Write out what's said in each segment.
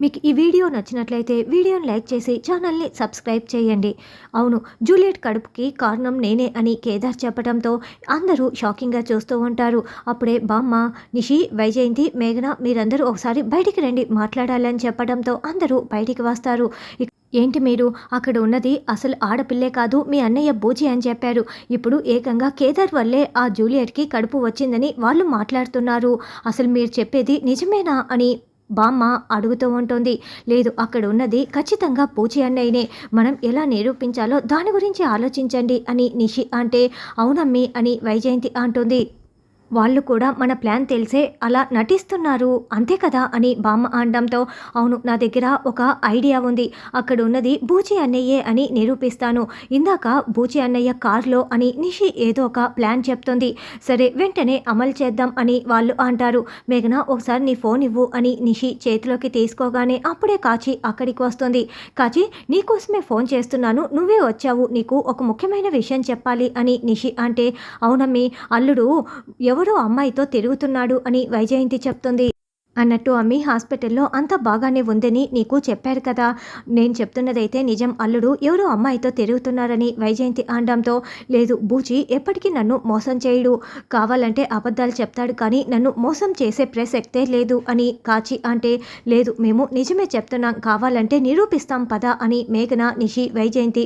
మీకు ఈ వీడియో నచ్చినట్లయితే వీడియోని లైక్ చేసి ఛానల్ని సబ్స్క్రైబ్ చేయండి. అవును, జూలియట్ కడుపుకి కారణం నేనే అని కేదార్ చెప్పడంతో అందరూ షాకింగ్గా చూస్తూ ఉంటారు. అప్పుడే బామ్మ, నిషి, వైజయంతి, మేఘన మీరందరూ ఒకసారి బయటికి రండి మాట్లాడాలని చెప్పడంతో అందరూ బయటికి వస్తారు. ఏంటి మీరు అక్కడ ఉన్నది అసలు ఆడపిల్లే కాదు, మీ అన్నయ్య బూచి అని చెప్పారు. ఇప్పుడు ఏకంగా కేదార్ వల్లే ఆ జూలియట్కి కడుపు వచ్చిందని వాళ్ళు మాట్లాడుతున్నారు. అసలు మీరు చెప్పేది నిజమేనా అని బామ్మ అడుగుతూ ఉంటుంది. లేదు, అక్కడ ఉన్నది ఖచ్చితంగా పూచి అన్నయ్యనే, మనం ఎలా నిరూపించాలో దాని గురించి ఆలోచించండి అని నిషి అంటే, అవునమ్మి అని వైజయంతి అంటుంది. వాళ్ళు కూడా మన ప్లాన్ తెలిసే అలా నటిస్తున్నారు అంతే కదా అని బామ్మ అనడంతో, అవును, నా దగ్గర ఒక ఐడియా ఉంది, అక్కడ ఉన్నది బూచి అన్నయ్యే అని నిరూపిస్తాను. ఇందాక బూచి అన్నయ్య కార్లో అని నిషి ఏదో ఒక ప్లాన్ చెప్తుంది. సరే, వెంటనే అమలు చేద్దాం అని వాళ్ళు అంటారు. మేఘన, ఒకసారి నీ ఫోన్ ఇవ్వు అని నిషి చేతిలోకి తీసుకోగానే అప్పుడే కాచి అక్కడికి వస్తుంది. కాచి, నీకోసమే ఫోన్ చేస్తున్నాను, నువ్వే వచ్చావు, నీకు ఒక ముఖ్యమైన విషయం చెప్పాలి అని నిషి అంటే, అవునమ్మి, అల్లుడు ఎవరో అమ్మాయితో తిరుగుతున్నాడు అని వైజయంతి చెప్తుంది. అన్నట్టు అమ్మి హాస్పిటల్లో అంతా బాగానే ఉందని నీకు చెప్పారు కదా, నేను చెప్తున్నదైతే నిజం, అల్లుడు ఎవరో అమ్మాయితో తిరుగుతున్నారని వైజయంతి అనడంతో, లేదు, బూచి ఎప్పటికీ నన్ను మోసం చేయడు, కావాలంటే అబద్ధాలు చెప్తాడు కానీ నన్ను మోసం చేసే ప్రసక్తే లేదు అని కాచి అంటే, లేదు, మేము నిజమే చెప్తున్నాం, కావాలంటే నిరూపిస్తాం పద అని మేఘన, నిషి, వైజయంతి,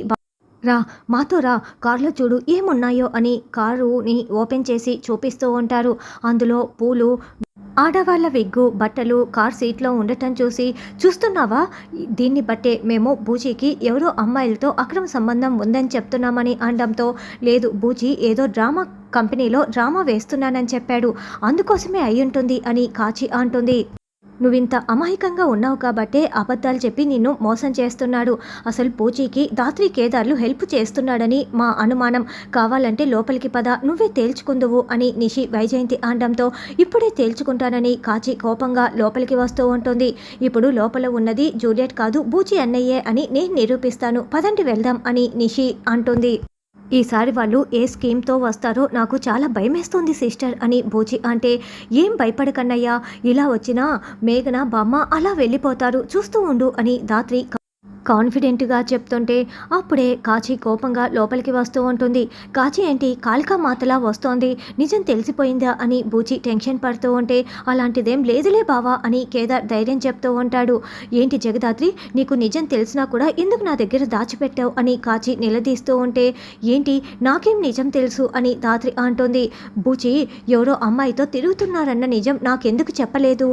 రా మాతో రా, కారులో చూడు ఏమున్నాయో అని కారుని ఓపెన్ చేసి చూపిస్తూ ఉంటారు. అందులో పూలు, ఆడవాళ్ళ విగ్గు, బట్టలు కార్ సీట్లో ఉండటం చూసి, చూస్తున్నావా, దీన్ని బట్టే మేము బూచీకి ఎవరో అమ్మాయిలతో అక్రమ సంబంధం ఉందని చెప్తున్నామని అనడంతో, లేదు, బూచీ ఏదో డ్రామా కంపెనీలో డ్రామా వేస్తున్నానని చెప్పాడు, అందుకోసమే అయ్యుంటుంది అని కాచి అంటుంది. నువ్వింత అమాయకంగా ఉన్నావు కాబట్టే అబద్ధాలు చెప్పి నిన్ను మోసం చేస్తున్నాడు. అసలు పూచీకి దాత్రి కేదార్లు హెల్ప్ చేస్తున్నాడని మా అనుమానం, కావాలంటే లోపలికి పద, నువ్వే తేల్చుకుందువు అని నిషి, వైజయంతి అనడంతో, ఇప్పుడే తేల్చుకుంటానని కాచి కోపంగా లోపలికి వస్తూ ఉంటుంది. ఇప్పుడు లోపల ఉన్నది జూలియట్ కాదు, బూచి అన్నయ్యే అని నేను నిరూపిస్తాను, పదండి వెళ్దాం అని నిషి అంటుంది. ఈసారి వాళ్ళు ఏ స్కీమ్తో వస్తారో నాకు చాలా భయమేస్తుంది సిస్టర్ అని బూచి అంటే, ఏం భయపడకన్నయ్యా, ఇలా వచ్చినా మేఘన, బామ్మ అలా వెళ్ళిపోతారు, చూస్తూ ఉండు అని దాత్రి కాన్ఫిడెంట్గా చెప్తుంటే, అప్పుడే కాచి కోపంగా లోపలికి వస్తూ ఉంటుంది. కాచి ఏంటి కాళికా మాతలా వస్తోంది, నిజం తెలిసిపోయిందా అని బూచి టెన్షన్ పడుతూ ఉంటే, అలాంటిదేం లేదులే బావా అని కేదార్ ధైర్యం చెప్తూ ఉంటాడు. ఏంటి జగదాత్రి, నీకు నిజం తెలిసినా కూడా ఎందుకు నా దగ్గర దాచిపెట్టావు అని కాచి నిలదీస్తూ ఉంటే, ఏంటి నాకేం నిజం తెలుసు అని దాత్రి అంటుంది. బూచి ఎవరో అమ్మాయితో తిరుగుతున్నారన్న నిజం నాకెందుకు చెప్పలేదు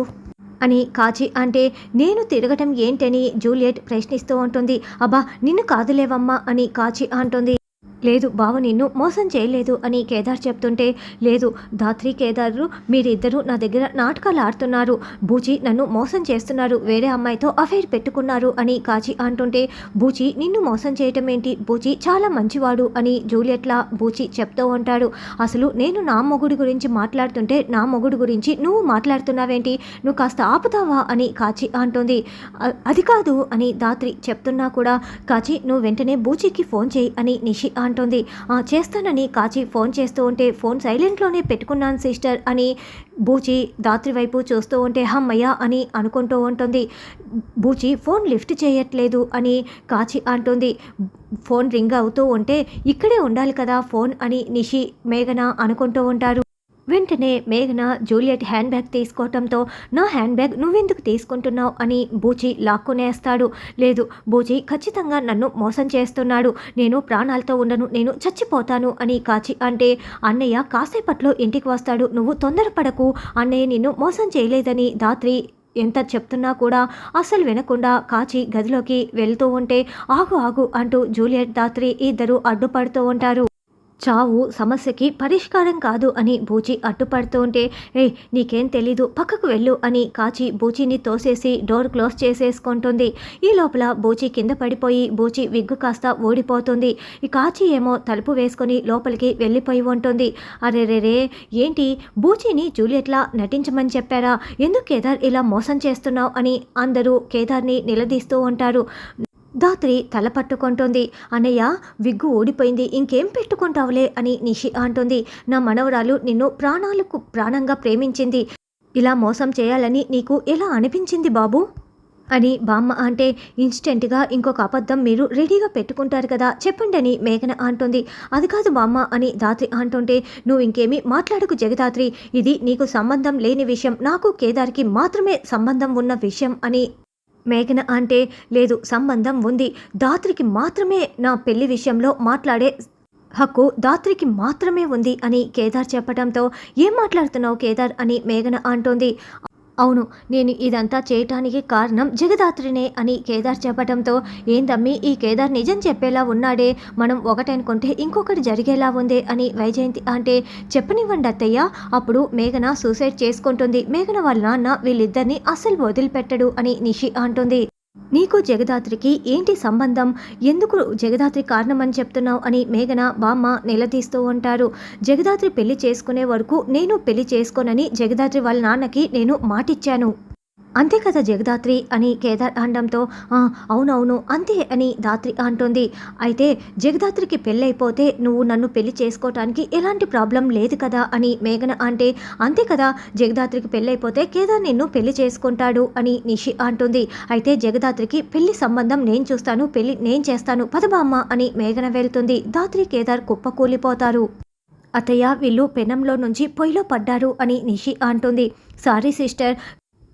అని కాచి అంటే, నేను తిరగటం ఏంటని జూలియట్ ప్రశ్నిస్తూ ఉంటుంది. అబ్బా, నిన్ను కాదులేవమ్మా అని కాచి అంటుంది. లేదు బావ, నిన్ను మోసం చేయలేదు అని కేదార్ చెప్తుంటే, లేదు దాత్రి, కేదారు మీరిద్దరూ నా దగ్గర నాటకాలు ఆడుతున్నారు, బూచి నన్ను మోసం చేస్తున్నారు, వేరే అమ్మాయితో అఫైర్ పెట్టుకున్నారు అని కాచి అంటుంటే, బూచి నిన్ను మోసం చేయటం ఏంటి, బూచి చాలా మంచివాడు అని జూలియట్లా బూచి చెప్తూ ఉంటాడు. అసలు నేను నా మొగుడి గురించి మాట్లాడుతుంటే నా మొగుడు గురించి నువ్వు మాట్లాడుతున్నావేంటి, నువ్వు కాస్త ఆపుతావా అని కాచి అంటుంది. అది కాదు అని దాత్రి చెప్తున్నా కూడా, కాచి నువ్వు వెంటనే బూచికి ఫోన్ చేయి అని నిషి అంటుంది. చేస్తానని కాచి ఫోన్ చేస్తూ ఉంటే, ఫోన్ సైలెంట్లోనే పెట్టుకున్నాను సిస్టర్ అని బూచి దాత్రి వైపు చూస్తూ ఉంటే, హమ్మయ్య అని అనుకుంటూ ఉంటుంది. బూచి ఫోన్ లిఫ్ట్ చేయట్లేదు అని కాచి అంటుంది. ఫోన్ రింగ్ అవుతూ ఉంటే ఇక్కడే ఉండాలి కదా ఫోన్ అని నిషి, మేఘన అనుకుంటూ ఉంటారు. వెంటనే మేఘన జూలియట్ హ్యాండ్ బ్యాగ్ తీసుకోవటంతో, నా హ్యాండ్ బ్యాగ్ నువ్వెందుకు తీసుకుంటున్నావు అని బూచి లాక్కునేస్తాడు. లేదు, బూచి ఖచ్చితంగా నన్ను మోసం చేస్తున్నాడు, నేను ప్రాణాలతో ఉండను, నేను చచ్చిపోతాను అని కాచి అంటే, అన్నయ్య కాసేపట్లో ఇంటికి వస్తాడు, నువ్వు తొందరపడకు, అన్నయ్య నిన్ను మోసం చేయలేదని దాత్రి ఎంత చెప్తున్నా కూడా అస్సలు వినకుండా కాచి గదిలోకి వెళ్తూ ఉంటే, ఆగు ఆగు అంటూ జూలియట్, దాత్రి ఇద్దరు అడ్డుపడుతూ ఉంటారు. చావు సమస్యకి పరిష్కారం కాదు అని బూచి అడ్డుపడుతూ ఉంటే, ఏయ్ నీకేం తెలీదు, పక్కకు వెళ్ళు అని కాచి బూచిని తోసేసి డోర్ క్లోజ్ చేసేసుకుంటుంది. ఈ లోపల బూచి కింద పడిపోయి బూచి విగ్గు కాస్త ఓడిపోతుంది. ఈ కాచి ఏమో తలుపు వేసుకొని లోపలికి వెళ్ళిపోయి ఉంటుంది. అరేరేరే, ఏంటి బూచిని జూలియట్లా నటించమని చెప్పారా, ఎందుకు కేదార్ ఇలా మోసం చేస్తున్నావు అని అందరూ కేదార్ని నిలదీస్తూ ఉంటారు. దాత్రి తల పట్టుకుంటుంది. అన్నయ్య విగ్గు ఓడిపోయింది, ఇంకేం పెట్టుకుంటావులే అని నిషి అంటుంది. నా మనవరాలు నిన్ను ప్రాణాలకు ప్రాణంగా ప్రేమించింది, ఇలా మోసం చేయాలని నీకు ఎలా అనిపించింది బాబు అని బామ్మ అంటే ఇన్స్టెంట్గా ఇంకొక అబద్ధం మీరు రెడీగా పెట్టుకుంటారు కదా, చెప్పండి అని మేఘన అంటుంది. అది కాదు బామ్మ అని ధాత్రి అంటుంటే, నువ్వు ఇంకేమీ మాట్లాడకు జగదాత్రి, ఇది నీకు సంబంధం లేని విషయం, నాకు కేదార్కి మాత్రమే సంబంధం ఉన్న విషయం అని మేఘన అంటే, లేదు సంబంధం ఉంది, ధాత్రికి మాత్రమే నా పెళ్లి విషయంలో మాట్లాడే హక్కు ధాత్రికి మాత్రమే ఉంది అని కేదార్ చెప్పడంతో, ఏం మాట్లాడుతున్నావు కేదార్ అని మేఘన అంటోంది. అవును, నేను ఇదంతా చేయటానికి కారణం జగదాత్రినే అని కేదార్ చెప్పడంతో, ఏందమ్మి ఈ కేదార్ నిజం చెప్పేలా ఉన్నాడే, మనం ఒకటనుకుంటే ఇంకొకటి జరిగేలా ఉందే అని వైజయంతి అంటే, చెప్పనివ్వండి అత్తయ్య, అప్పుడు మేఘన సూసైడ్ చేసుకుంటుంది, మేఘన వాళ్ళ నాన్న వీళ్ళిద్దరిని అస్సలు వదిలిపెట్టడు అని నిషి అంటుంది. నీకు జగదాత్రికి ఏంటి సంబంధం, ఎందుకు జగదాత్రి కారణమని చెప్తున్నావు అని మేఘన బామ్మ నిలదీస్తూ ఉంటారు. జగదాత్రి పెళ్లి చేసుకునే వరకు నేను పెళ్లి చేసుకోనని జగదాత్రి వాళ్ళ నాన్నకి నేను మాటిచ్చాను, అంతే కదా జగదాత్రి అని కేదార్ అనడంతో, అవునవును అంతే అని ధాత్రి అంటుంది. అయితే జగదాత్రికి పెళ్ళైపోతే నువ్వు నన్ను పెళ్లి చేసుకోవటానికి ఎలాంటి ప్రాబ్లం లేదు కదా అని మేఘన అంటే, అంతే కదా, జగదాత్రికి పెళ్ళైపోతే కేదార్ నిన్ను పెళ్లి చేసుకుంటాడు అని నిషి అంటుంది. అయితే జగదాత్రికి పెళ్లి సంబంధం నేను చూస్తాను, పెళ్లి నేను చేస్తాను, పదబామ్మ అని మేఘన వెళ్తుంది. ధాత్రి కేదార్ కుప్పకూలిపోతారు. అత్తయ్య, వీళ్ళు పెనంలో నుంచి పొయ్యిలో పడ్డారు అని నిషి అంటుంది. సారీ సిస్టర్,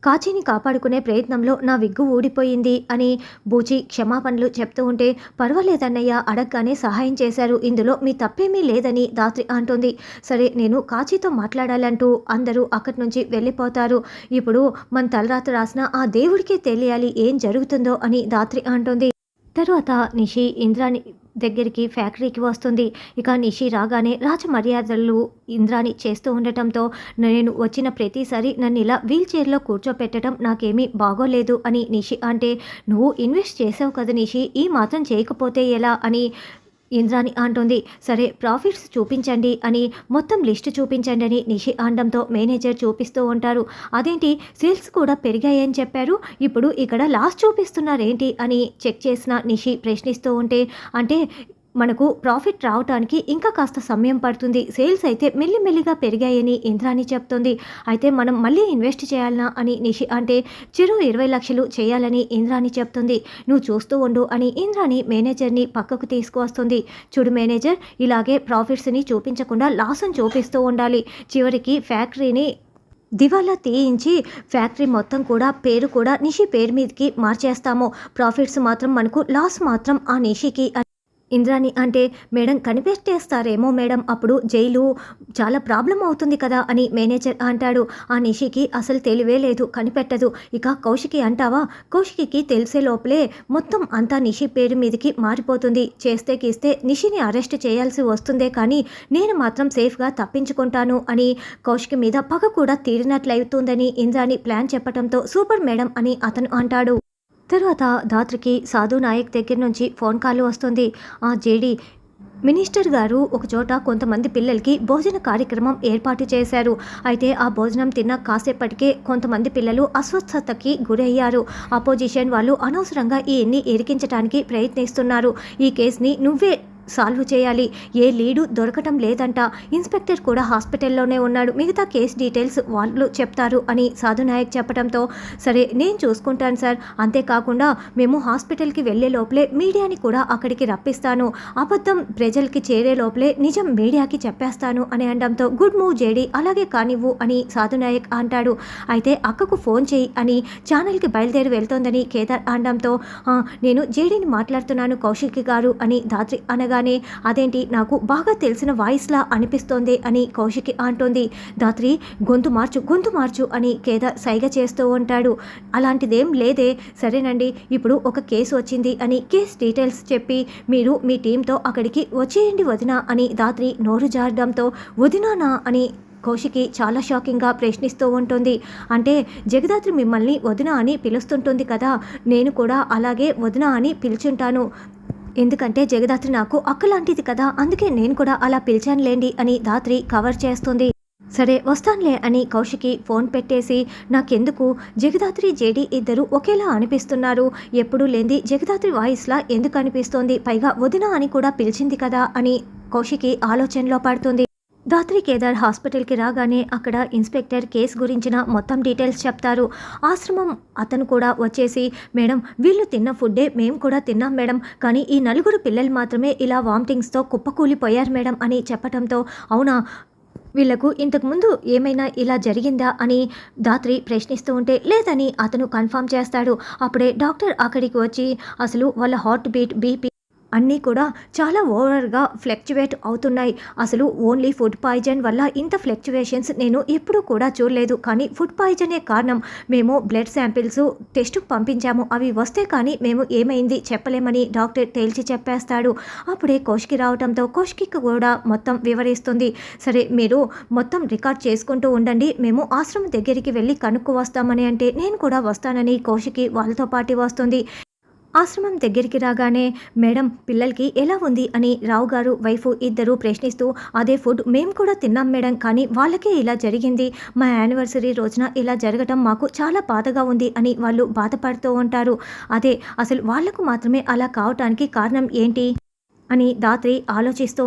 కాచిని కాపాడుకునే ప్రయత్నంలో నా విగ్గు ఊడిపోయింది అని బూచి క్షమాపణలు చెప్తూ ఉంటే, పర్వాలేదన్నయ్య, అడగగానే సహాయం చేశారు, ఇందులో మీ తప్పేమీ లేదని ధాత్రి అంటుంది. సరే, నేను కాచితో మాట్లాడాలంటూ అందరూ అక్కడి నుంచి వెళ్ళిపోతారు. ఇప్పుడు మన తలరాత రాసిన ఆ దేవుడికే తెలియాలి ఏం జరుగుతుందో అని ధాత్రి అంటుంది. తర్వాత నిషి ఇంద్రాని దగ్గరికి ఫ్యాక్టరీకి వస్తుంది. ఇక నిషి రాగానే రాజమర్యాదలు ఇంద్రాని చేస్తూ ఉండటంతో, నేను వచ్చిన ప్రతిసారి నన్ను ఇలా వీల్ చైర్లో కూర్చోపెట్టడం నాకేమీ బాగోలేదు అని నిషి అంటే, నువ్వు ఇన్వెస్ట్ చేసావు కదా నిషి, ఈ మాత్రం చేయకపోతే ఎలా అని ఇంద్రాని అంటుంది. సరే, ప్రాఫిట్స్ చూపించండి అని మొత్తం లిస్టు చూపించండి అని నిషి అనడంతో మేనేజర్ చూపిస్తూ ఉంటారు. అదేంటి సేల్స్ కూడా పెరిగాయని చెప్పారు, ఇప్పుడు ఇక్కడ లాస్ చూపిస్తున్నారేంటి అని చెక్ చేసిన నిషి ప్రశ్నిస్తూ ఉంటే, అంటే మనకు ప్రాఫిట్ రావటానికి ఇంకా కాస్త సమయం పడుతుంది, సేల్స్ అయితే మెల్లిమెల్లిగా పెరిగాయని ఇంద్రాని చెప్తుంది. అయితే మనం మళ్ళీ ఇన్వెస్ట్ చేయాలనా అని నిషి అంటే, చిరు 20 లక్షలు చేయాలని ఇంద్రాని చెప్తుంది. నువ్వు చూస్తూ ఉండు అని ఇంద్రాని మేనేజర్ని పక్కకు తీసుకువస్తుంది. చూడు మేనేజర్, ఇలాగే ప్రాఫిట్స్ని చూపించకుండా లాస్ని చూపిస్తూ ఉండాలి, చివరికి ఫ్యాక్టరీని దివాలా తీయించి ఫ్యాక్టరీ మొత్తం కూడా పేరు కూడా నిషి పేరు మీదకి మార్చేస్తాము, ప్రాఫిట్స్ మాత్రం మనకు, లాస్ మాత్రం ఆ నిషికి ఇంద్రాని అంటే, మేడం కనిపెట్టేస్తారేమో మేడం, అప్పుడు జైలు చాలా ప్రాబ్లం అవుతుంది కదా అని మేనేజర్ అంటాడు. ఆ నిషికి అసలు తెలివే లేదు, కనిపెట్టదు. ఇక కౌశికి అంటావా, కౌశికి తెలిసే లోపలే మొత్తం అంతా నిషి పేరు మీదకి మారిపోతుంది, చేస్తే గీస్తే నిషిని అరెస్ట్ చేయాల్సి వస్తుందే కానీ నేను మాత్రం సేఫ్గా తప్పించుకుంటాను అని కౌశికి మీద పగ కూడా తీరినట్లయితుందని ఇంద్రాని ప్లాన్ చెప్పడంతో, సూపర్ మేడం అని అతను అంటాడు. తర్వాత ధాత్రికి సాధు నాయక్ దగ్గర నుంచి ఫోన్ కాల్ వస్తుంది. ఆ జేడి మినిస్టర్ గారు ఒకచోట కొంతమంది పిల్లలకి భోజన కార్యక్రమం ఏర్పాటు చేశారు. అయితే ఆ భోజనం తిన్న కాసేపటికే కొంతమంది పిల్లలు అస్వస్థతకి గురయ్యారు. అపోజిషన్ వాళ్ళు అనవసరంగా ఈయన్ని ఇరికించడానికి ప్రయత్నిస్తున్నారు, ఈ కేసుని నువ్వే సాల్వ్ చేయాలి, ఏ లీడు దొరకటం లేదంట, ఇన్స్పెక్టర్ కూడా హాస్పిటల్లోనే ఉన్నాడు, మిగతా కేసు డీటెయిల్స్ వాళ్ళు చెప్తారు అని సాధునాయక్ చెప్పడంతో, సరే నేను చూసుకుంటాను సార్, అంతేకాకుండా మేము హాస్పిటల్కి వెళ్ళే లోపలే మీడియాని కూడా అక్కడికి రప్పిస్తాను, అబద్ధం ప్రజలకి చేరే లోపలే నిజం మీడియాకి చెప్పేస్తాను అని అనడంతో, గుడ్ మూవ్ జేడి, అలాగే కానివ్వు అని సాధునాయక్ అంటాడు. అయితే అక్కకు ఫోన్ చేయి అని ఛానల్కి బయలుదేరి వెళ్తోందని కేదార్ అనడంతో, నేను జేడీని మాట్లాడుతున్నాను కౌశిక్ గారు అని ధాత్రి అనగా, అదేంటి నాకు బాగా తెలిసిన వాయిస్లా అనిపిస్తోంది అని కౌశికి అంటోంది. ధాత్రి, గొంతు మార్చు అని కేదార్ సైగ చేస్తూ ఉంటాడు. అలాంటిదేం లేదే, సరేనండి, ఇప్పుడు ఒక కేసు వచ్చింది అని కేసు డీటెయిల్స్ చెప్పి మీరు మీ టీంతో అక్కడికి వచ్చేయండి వదినా అని ధాత్రి నోరు జారడంతో, వదినానా అని కౌశికి చాలా షాకింగ్గా ప్రశ్నిస్తూ ఉంటుంది. అంటే జగదాత్రి మిమ్మల్ని వదిన అని పిలుస్తుంటుంది కదా, నేను కూడా అలాగే వదిన అని పిలుచుంటాను, ఎందుకంటే జగదాత్రి నాకు అక్కలాంటిది కదా, అందుకే నేను కూడా అలా పిలిచానులేండి అని ధాత్రి కవర్ చేస్తుంది. సరే వస్తానులే అని కౌశికి ఫోన్ పెట్టేసి, నాకెందుకు జగదాత్రి జేడి ఇద్దరు ఒకేలా అనిపిస్తున్నారు, ఎప్పుడూ లేంది జగదాత్రి వాయిస్లా ఎందుకు అనిపిస్తోంది, పైగా వదిన అని కూడా పిలిచింది కదా అని కౌశికి ఆలోచనలో పడుతుంది. ధాత్రి కేదార్ హాస్పిటల్కి రాగానే అక్కడ ఇన్స్పెక్టర్ కేసు గురించిన మొత్తం డీటెయిల్స్ చెప్తారు. ఆశ్రమం అతను కూడా వచ్చేసి, మేడం వీళ్ళు తిన్న ఫుడ్డే మేము కూడా తిన్నాం మేడం, కానీ ఈ నలుగురు పిల్లలు మాత్రమే ఇలా వామిటింగ్స్తో కుప్పకూలిపోయారు మేడం అని చెప్పటంతో, అవునా, వీళ్లకు ఇంతకుముందు ఏమైనా ఇలా జరిగిందా అని ధాత్రి ప్రశ్నిస్తూ ఉంటే, లేదని అతను కన్ఫర్మ్ చేస్తాడు. అప్పుడే డాక్టర్ అక్కడికి వచ్చి, అసలు వాళ్ళ హార్ట్ బీట్, బీపీ అన్నీ కూడా చాలా ఓవర్గా ఫ్లక్చువేట్ అవుతున్నాయి. అసలు ఓన్లీ ఫుడ్ పాయిజన్ వల్ల ఇంత ఫ్లక్చువేషన్స్ నేను ఎప్పుడూ కూడా చూడలేదు. కానీ ఫుడ్ పాయిజనే కారణం. మేము బ్లడ్ శాంపిల్స్ టెస్టుకు పంపించాము, అవి వస్తే కానీ మేము ఏమైంది చెప్పలేమని డాక్టర్ తేల్చి చెప్పేస్తాడు. అప్పుడే కౌశికి రావడంతో కౌశికి కూడా మొత్తం వివరిస్తుంది. సరే, మీరు మొత్తం రికార్డ్ చేసుకుంటూ ఉండండి, మేము ఆశ్రమం దగ్గరికి వెళ్ళి కనుక్కు వస్తామని అంటే, నేను కూడా వస్తానని కౌశికి వాళ్ళతో పాటు వస్తుంది. ఆశ్రమం దగ్గరికి రాగానే, మేడం పిల్లలకి ఎలా ఉంది అని రావు గారు వైఫ్ ఇద్దరు ప్రశ్నిస్తూ, అదే ఫుడ్ మేము కూడా తిన్నాం మేడం, కానీ వాళ్ళకే ఇలా జరిగింది. మా యానివర్సరీ రోజున ఇలా జరగటం మాకు చాలా బాధగా ఉంది అని వాళ్ళు బాధపడుతూ ఉంటారు. అదే అసలు వాళ్లకు మాత్రమే అలా కావటానికి కారణం ఏంటి అని ధాత్రి ఆలోచిస్తూ